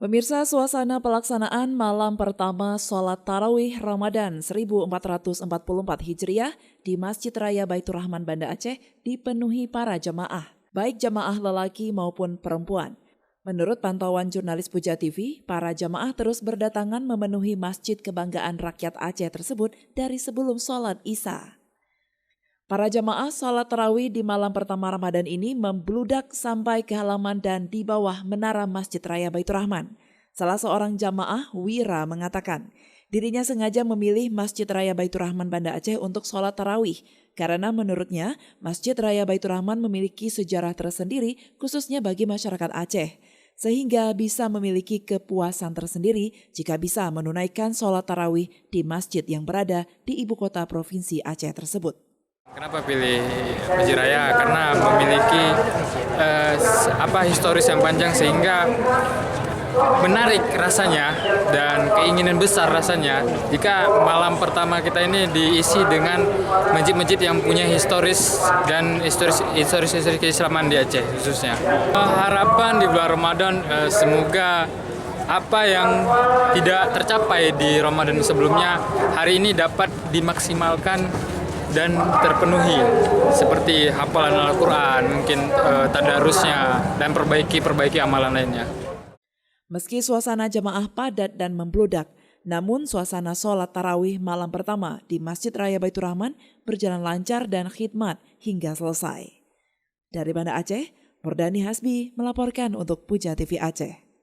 Pemirsa, suasana pelaksanaan malam pertama sholat tarawih Ramadan 1444 Hijriah di Masjid Raya Baitur Rahman Banda Aceh dipenuhi para jamaah, baik jamaah lelaki maupun perempuan. Menurut pantauan jurnalis Puja TV, para jamaah terus berdatangan memenuhi Masjid Kebanggaan Rakyat Aceh tersebut dari sebelum sholat Isya. Para jamaah sholat tarawih di malam pertama Ramadan ini membludak sampai ke halaman dan di bawah menara Masjid Raya Baitur Rahman. Salah seorang jamaah, Wira, mengatakan dirinya sengaja memilih Masjid Raya Baitur Rahman Banda Aceh untuk sholat tarawih karena menurutnya Masjid Raya Baitur Rahman memiliki sejarah tersendiri khususnya bagi masyarakat Aceh, sehingga bisa memiliki kepuasan tersendiri jika bisa menunaikan sholat tarawih di masjid yang berada di ibu kota provinsi Aceh tersebut. Kenapa pilih Masjid Raya? Karena memiliki historis yang panjang sehingga menarik rasanya dan keinginan besar rasanya jika malam pertama kita ini diisi dengan masjid-masjid yang punya historis dan historis keislaman di Aceh khususnya. Harapan di bulan Ramadan semoga apa yang tidak tercapai di Ramadan sebelumnya hari ini dapat dimaksimalkan dan terpenuhi seperti hafalan Al-Quran, mungkin tadarusnya dan perbaiki amalan lainnya. Meski suasana jamaah padat dan membludak, namun suasana sholat tarawih malam pertama di Masjid Raya Baitur Rahman berjalan lancar dan khidmat hingga selesai. Dari Banda Aceh, Murdani Hasbi melaporkan untuk Puja TV Aceh.